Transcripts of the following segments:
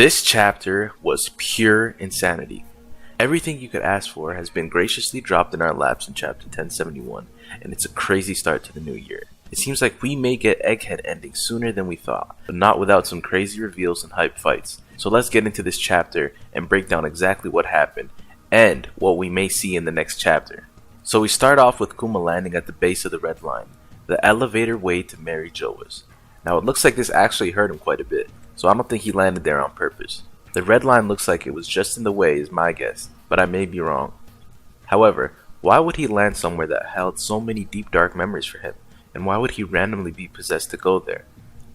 This chapter was pure insanity. Everything you could ask for has been graciously dropped in our laps in chapter 1071, and it's a crazy start to the new year. It seems like we may get Egghead ending sooner than we thought, but not without some crazy reveals and hype fights. So let's get into this chapter and break down exactly what happened, and what we may see in the next chapter. So we start off with Kuma landing at the base of the red line, the elevator way to Mary Joa's. Now it looks like this actually hurt him quite a bit, so I don't think he landed there on purpose. The red line looks like it was just in the way is my guess, but I may be wrong. However, why would he land somewhere that held so many deep dark memories for him, and why would he randomly be possessed to go there?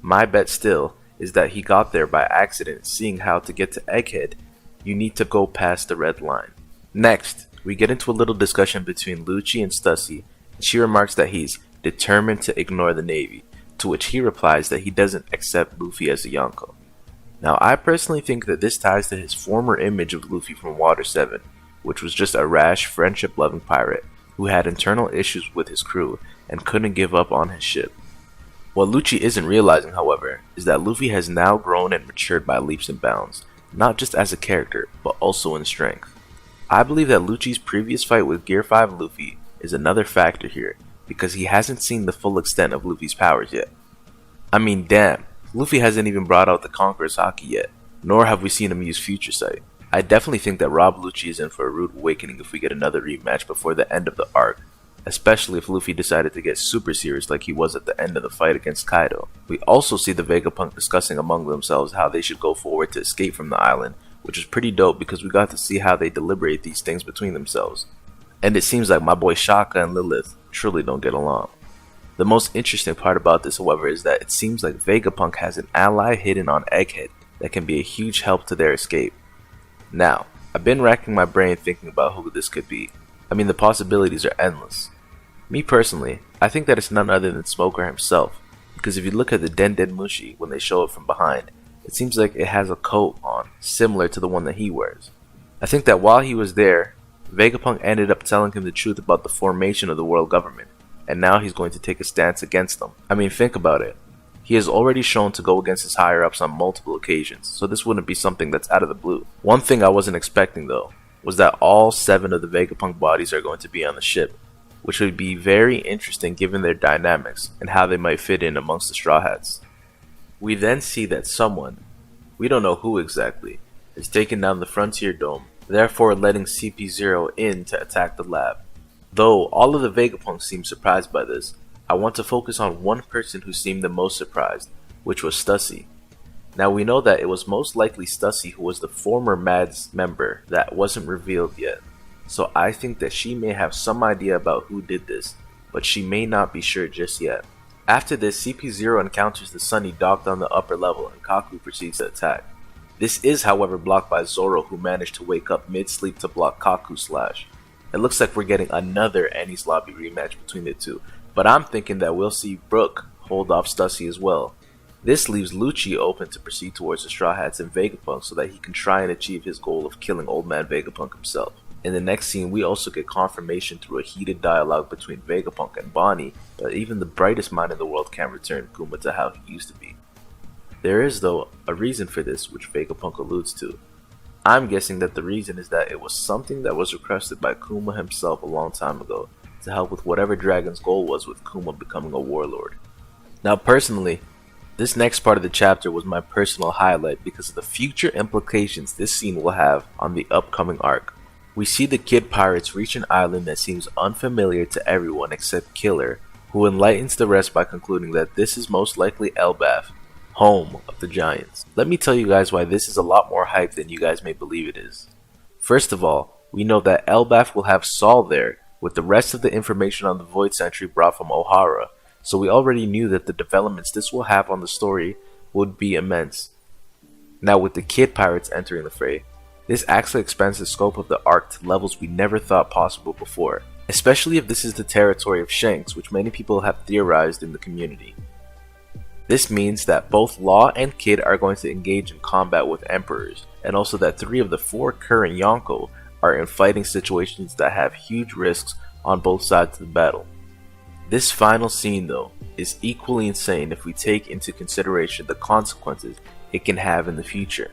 My bet still is that he got there by accident, seeing how to get to Egghead, you need to go past the red line. Next, we get into a little discussion between Lucci and Stussy, and she remarks that he's determined to ignore the Navy, to which he replies that he doesn't accept Luffy as a Yonko. Now I personally think that this ties to his former image of Luffy from Water 7, which was just a rash, friendship-loving pirate who had internal issues with his crew and couldn't give up on his ship. What Lucci isn't realizing, however, is that Luffy has now grown and matured by leaps and bounds, not just as a character, but also in strength. I believe that Lucci's previous fight with Gear 5 Luffy is another factor here, because he hasn't seen the full extent of Luffy's powers yet. I mean, damn, Luffy hasn't even brought out the Conqueror's Haki yet, nor have we seen him use Future Sight. I definitely think that Rob Lucci is in for a rude awakening if we get another rematch before the end of the arc, especially if Luffy decided to get super serious like he was at the end of the fight against Kaido. We also see the Vegapunk discussing among themselves how they should go forward to escape from the island, which is pretty dope because we got to see how they deliberate these things between themselves. And it seems like my boy Shaka and Lilith truly don't get along. The most interesting part about this, however, is that it seems like Vegapunk has an ally hidden on Egghead that can be a huge help to their escape. Now, I've been racking my brain thinking about who this could be. I mean, the possibilities are endless. Me personally, I think that it's none other than Smoker himself, because if you look at the Den Mushi when they show it from behind, it seems like it has a coat on, similar to the one that he wears. I think that while he was there, Vegapunk ended up telling him the truth about the formation of the world government, and now he's going to take a stance against them. I mean, think about it. He has already shown to go against his higher-ups on multiple occasions, so this wouldn't be something that's out of the blue. One thing I wasn't expecting though, was that all 7 of the Vegapunk bodies are going to be on the ship, which would be very interesting given their dynamics and how they might fit in amongst the Straw Hats. We then see that someone, we don't know who exactly, is taking down the Frontier Dome, therefore letting CP0 in to attack the lab. Though all of the Vegapunks seem surprised by this, I want to focus on one person who seemed the most surprised, which was Stussy. Now we know that it was most likely Stussy who was the former MADS member that wasn't revealed yet, so I think that she may have some idea about who did this, but she may not be sure just yet. After this, CP0 encounters the Sunny docked on the upper level and Kaku proceeds to attack. This is however blocked by Zoro, who managed to wake up mid-sleep to block Kaku's slash. It looks like we're getting another Annie's Lobby rematch between the two, but I'm thinking that we'll see Brook hold off Stussy as well. This leaves Lucci open to proceed towards the Straw Hats and Vegapunk so that he can try and achieve his goal of killing Old Man Vegapunk himself. In the next scene, we also get confirmation through a heated dialogue between Vegapunk and Bonney that even the brightest mind in the world can't return Kuma to how he used to be. There is, though, a reason for this, which Vegapunk alludes to. I'm guessing that the reason is that it was something that was requested by Kuma himself a long time ago to help with whatever Dragon's goal was with Kuma becoming a warlord. Now personally, this next part of the chapter was my personal highlight because of the future implications this scene will have on the upcoming arc. We see the Kid Pirates reach an island that seems unfamiliar to everyone except Killer, who enlightens the rest by concluding that this is most likely Elbaf, home of the Giants. Let me tell you guys why this is a lot more hype than you guys may believe it is. First of all, we know that Elbaf will have Saul there, with the rest of the information on the Void Sentry brought from Ohara, so we already knew that the developments this will have on the story would be immense. Now with the Kid Pirates entering the fray, this actually expands the scope of the arc to levels we never thought possible before, especially if this is the territory of Shanks, which many people have theorized in the community. This means that both Law and Kid are going to engage in combat with Emperors, and also that 3 of the 4 current Yonko are in fighting situations that have huge risks on both sides of the battle. This final scene though is equally insane if we take into consideration the consequences it can have in the future.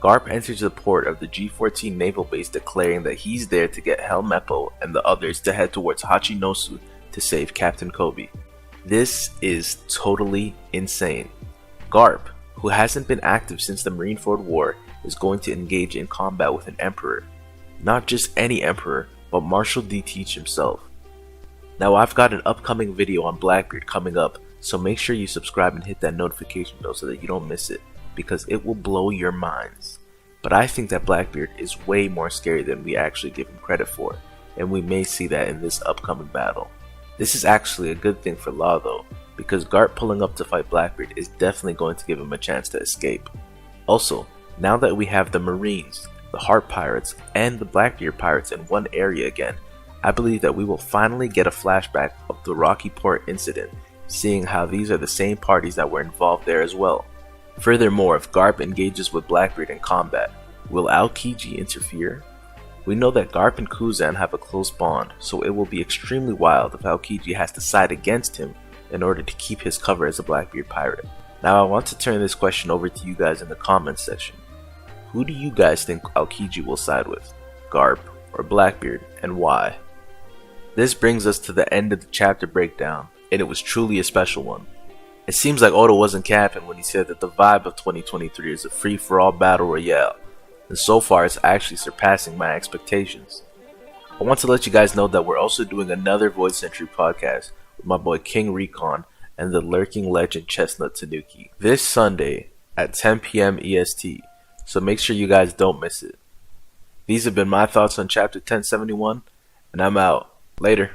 Garp enters the port of the G14 naval base declaring that he's there to get Helmeppo and the others to head towards Hachinosu to save Captain Kobe. This is totally insane. Garp, who hasn't been active since the Marineford War, is going to engage in combat with an emperor. Not just any emperor, but Marshal D. Teach himself. Now I've got an upcoming video on Blackbeard coming up, so make sure you subscribe and hit that notification bell so that you don't miss it, because it will blow your minds. But I think that Blackbeard is way more scary than we actually give him credit for, and we may see that in this upcoming battle. This is actually a good thing for Law though, because Garp pulling up to fight Blackbeard is definitely going to give him a chance to escape. Also, now that we have the Marines, the Heart Pirates, and the Blackbeard Pirates in one area again, I believe that we will finally get a flashback of the Rocky Port incident, seeing how these are the same parties that were involved there as well. Furthermore, if Garp engages with Blackbeard in combat, will Aokiji interfere? We know that Garp and Kuzan have a close bond, so it will be extremely wild if Aokiji has to side against him in order to keep his cover as a Blackbeard pirate. Now I want to turn this question over to you guys in the comments section. Who do you guys think Aokiji will side with? Garp or Blackbeard, and why? This brings us to the end of the chapter breakdown, and it was truly a special one. It seems like Oda wasn't capping when he said that the vibe of 2023 is a free-for-all battle royale, and so far it's actually surpassing my expectations. I want to let you guys know that we're also doing another Void Century podcast with my boy King Recon and the lurking legend Chestnut Tanuki this Sunday at 10 PM EST, so make sure you guys don't miss it. These have been my thoughts on chapter 1071, and I'm out. Later.